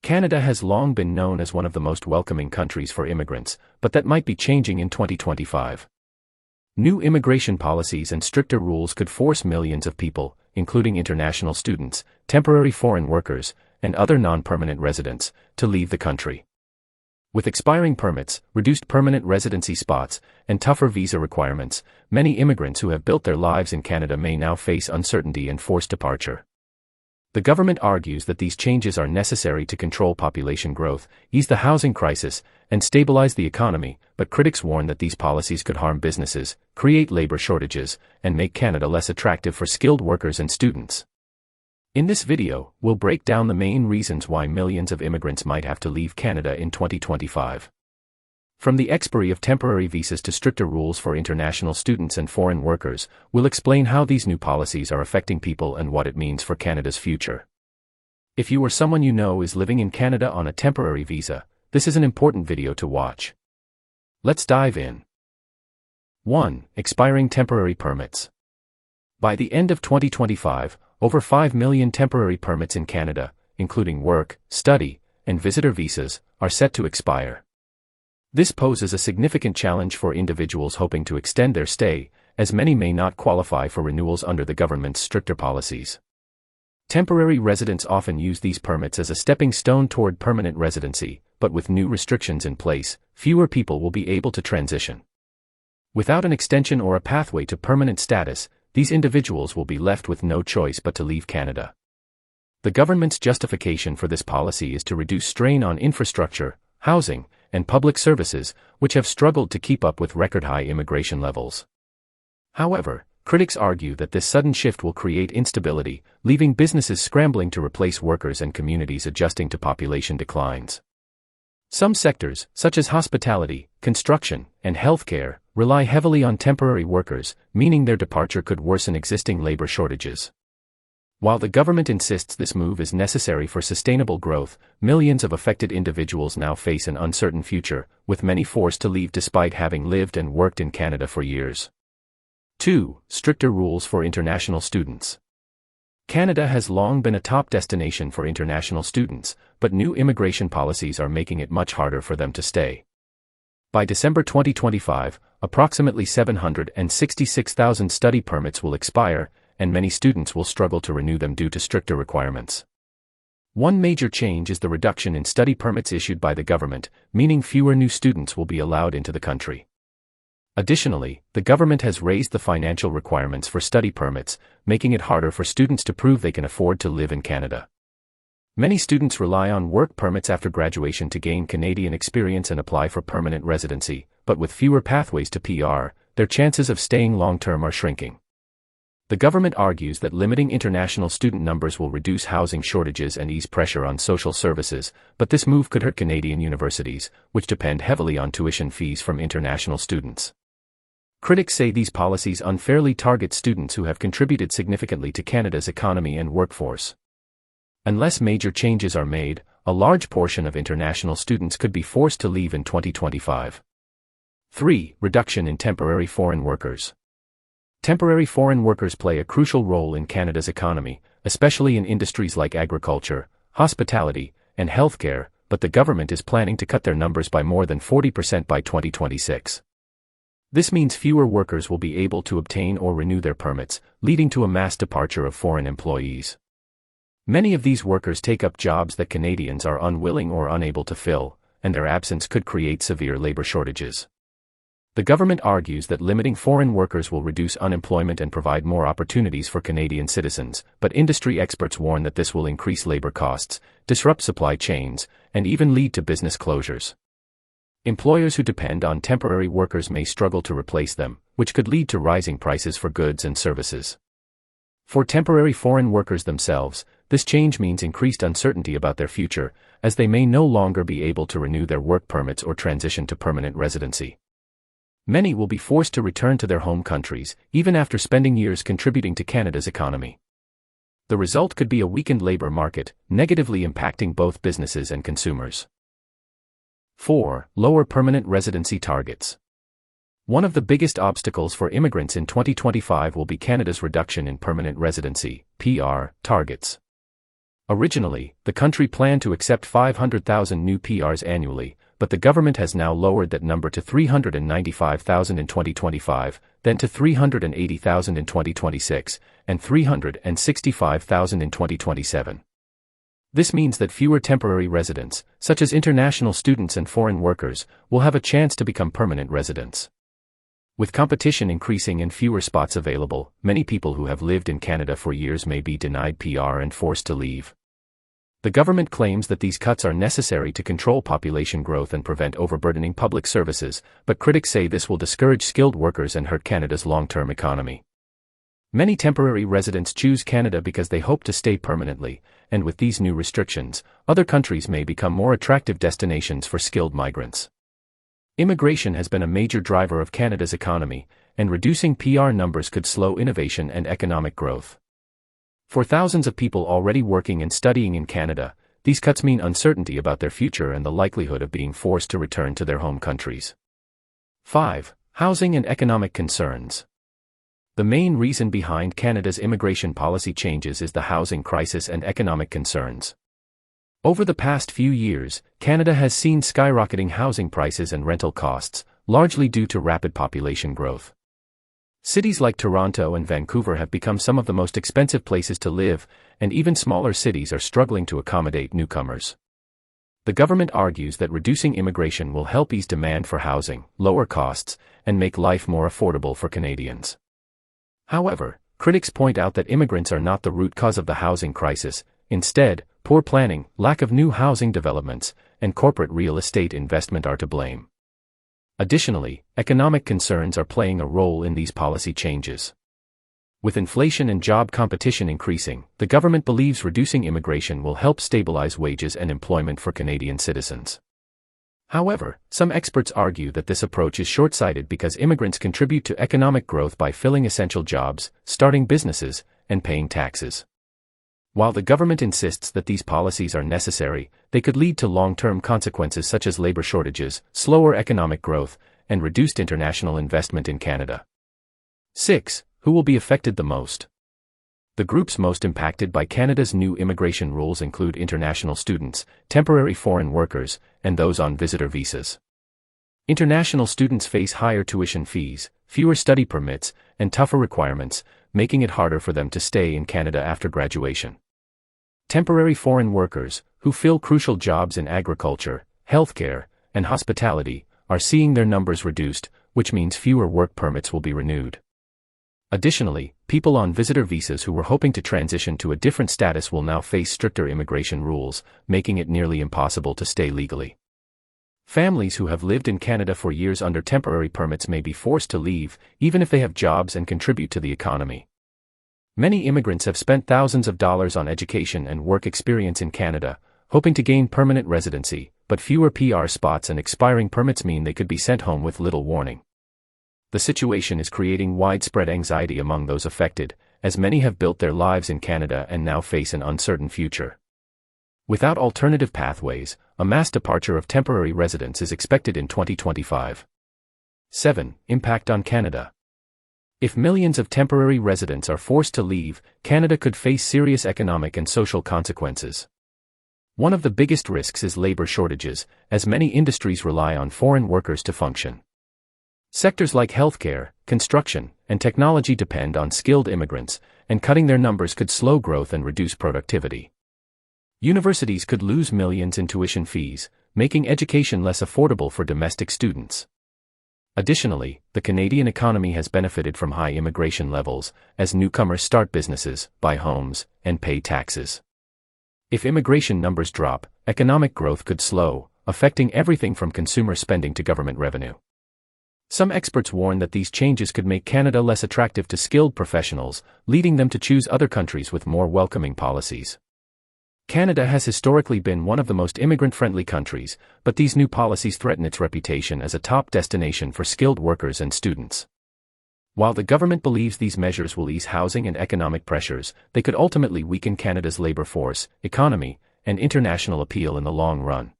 Canada has long been known as one of the most welcoming countries for immigrants, but that might be changing in 2025. New immigration policies and stricter rules could force millions of people, including international students, temporary foreign workers, and other non-permanent residents, to leave the country. With expiring permits, reduced permanent residency spots, and tougher visa requirements, many immigrants who have built their lives in Canada may now face uncertainty and forced departure. The government argues that these changes are necessary to control population growth, ease the housing crisis, and stabilize the economy, but critics warn that these policies could harm businesses, create labor shortages, and make Canada less attractive for skilled workers and students. In this video, we'll break down the main reasons why millions of immigrants might have to leave Canada in 2025. From the expiry of temporary visas to stricter rules for international students and foreign workers, we'll explain how these new policies are affecting people and what it means for Canada's future. If you or someone you know is living in Canada on a temporary visa, this is an important video to watch. Let's dive in. 1. Expiring temporary permits. By the end of 2025, over 5 million temporary permits in Canada, including work, study, and visitor visas, are set to expire. This poses a significant challenge for individuals hoping to extend their stay, as many may not qualify for renewals under the government's stricter policies. Temporary residents often use these permits as a stepping stone toward permanent residency, but with new restrictions in place, fewer people will be able to transition. Without an extension or a pathway to permanent status, these individuals will be left with no choice but to leave Canada. The government's justification for this policy is to reduce strain on infrastructure, housing, and public services, which have struggled to keep up with record-high immigration levels. However, critics argue that this sudden shift will create instability, leaving businesses scrambling to replace workers and communities adjusting to population declines. Some sectors, such as hospitality, construction, and healthcare, rely heavily on temporary workers, meaning their departure could worsen existing labor shortages. While the government insists this move is necessary for sustainable growth, millions of affected individuals now face an uncertain future, with many forced to leave despite having lived and worked in Canada for years. 2. Stricter rules for international students. Canada has long been a top destination for international students, but new immigration policies are making it much harder for them to stay. By December 2025, approximately 766,000 study permits will expire, and many students will struggle to renew them due to stricter requirements. One major change is the reduction in study permits issued by the government, meaning fewer new students will be allowed into the country. Additionally, the government has raised the financial requirements for study permits, making it harder for students to prove they can afford to live in Canada. Many students rely on work permits after graduation to gain Canadian experience and apply for permanent residency, but with fewer pathways to PR, their chances of staying long-term are shrinking. The government argues that limiting international student numbers will reduce housing shortages and ease pressure on social services, but this move could hurt Canadian universities, which depend heavily on tuition fees from international students. Critics say these policies unfairly target students who have contributed significantly to Canada's economy and workforce. Unless major changes are made, a large portion of international students could be forced to leave in 2025. 3. Reduction in temporary foreign workers. Temporary foreign workers play a crucial role in Canada's economy, especially in industries like agriculture, hospitality, and healthcare, but the government is planning to cut their numbers by more than 40% by 2026. This means fewer workers will be able to obtain or renew their permits, leading to a mass departure of foreign employees. Many of these workers take up jobs that Canadians are unwilling or unable to fill, and their absence could create severe labor shortages. The government argues that limiting foreign workers will reduce unemployment and provide more opportunities for Canadian citizens, but industry experts warn that this will increase labor costs, disrupt supply chains, and even lead to business closures. Employers who depend on temporary workers may struggle to replace them, which could lead to rising prices for goods and services. For temporary foreign workers themselves, this change means increased uncertainty about their future, as they may no longer be able to renew their work permits or transition to permanent residency. Many will be forced to return to their home countries, even after spending years contributing to Canada's economy. The result could be a weakened labor market, negatively impacting both businesses and consumers. 4. Lower permanent residency targets. One of the biggest obstacles for immigrants in 2025 will be Canada's reduction in permanent residency (PR) targets. Originally, the country planned to accept 500,000 new PRs annually, but the government has now lowered that number to 395,000 in 2025, then to 380,000 in 2026, and 365,000 in 2027. This means that fewer temporary residents, such as international students and foreign workers, will have a chance to become permanent residents. With competition increasing and fewer spots available, many people who have lived in Canada for years may be denied PR and forced to leave. The government claims that these cuts are necessary to control population growth and prevent overburdening public services, but critics say this will discourage skilled workers and hurt Canada's long-term economy. Many temporary residents choose Canada because they hope to stay permanently, and with these new restrictions, other countries may become more attractive destinations for skilled migrants. Immigration has been a major driver of Canada's economy, and reducing PR numbers could slow innovation and economic growth. For thousands of people already working and studying in Canada, these cuts mean uncertainty about their future and the likelihood of being forced to return to their home countries. 5. Housing and economic concerns. The main reason behind Canada's immigration policy changes is the housing crisis and economic concerns. Over the past few years, Canada has seen skyrocketing housing prices and rental costs, largely due to rapid population growth. Cities like Toronto and Vancouver have become some of the most expensive places to live, and even smaller cities are struggling to accommodate newcomers. The government argues that reducing immigration will help ease demand for housing, lower costs, and make life more affordable for Canadians. However, critics point out that immigrants are not the root cause of the housing crisis. Instead, poor planning, lack of new housing developments, and corporate real estate investment are to blame. Additionally, economic concerns are playing a role in these policy changes. With inflation and job competition increasing, the government believes reducing immigration will help stabilize wages and employment for Canadian citizens. However, some experts argue that this approach is short-sighted because immigrants contribute to economic growth by filling essential jobs, starting businesses, and paying taxes. While the government insists that these policies are necessary, they could lead to long-term consequences such as labor shortages, slower economic growth, and reduced international investment in Canada. 6. Who will be affected the most? The groups most impacted by Canada's new immigration rules include international students, temporary foreign workers, and those on visitor visas. International students face higher tuition fees, fewer study permits, and tougher requirements, making it harder for them to stay in Canada after graduation. Temporary foreign workers, who fill crucial jobs in agriculture, healthcare, and hospitality, are seeing their numbers reduced, which means fewer work permits will be renewed. Additionally, people on visitor visas who were hoping to transition to a different status will now face stricter immigration rules, making it nearly impossible to stay legally. Families who have lived in Canada for years under temporary permits may be forced to leave, even if they have jobs and contribute to the economy. Many immigrants have spent thousands of dollars on education and work experience in Canada, hoping to gain permanent residency, but fewer PR spots and expiring permits mean they could be sent home with little warning. The situation is creating widespread anxiety among those affected, as many have built their lives in Canada and now face an uncertain future. Without alternative pathways, a mass departure of temporary residents is expected in 2025. 7. Impact on Canada. If millions of temporary residents are forced to leave, Canada could face serious economic and social consequences. One of the biggest risks is labor shortages, as many industries rely on foreign workers to function. Sectors like healthcare, construction, and technology depend on skilled immigrants, and cutting their numbers could slow growth and reduce productivity. Universities could lose millions in tuition fees, making education less affordable for domestic students. Additionally, the Canadian economy has benefited from high immigration levels, as newcomers start businesses, buy homes, and pay taxes. If immigration numbers drop, economic growth could slow, affecting everything from consumer spending to government revenue. Some experts warn that these changes could make Canada less attractive to skilled professionals, leading them to choose other countries with more welcoming policies. Canada has historically been one of the most immigrant-friendly countries, but these new policies threaten its reputation as a top destination for skilled workers and students. While the government believes these measures will ease housing and economic pressures, they could ultimately weaken Canada's labor force, economy, and international appeal in the long run.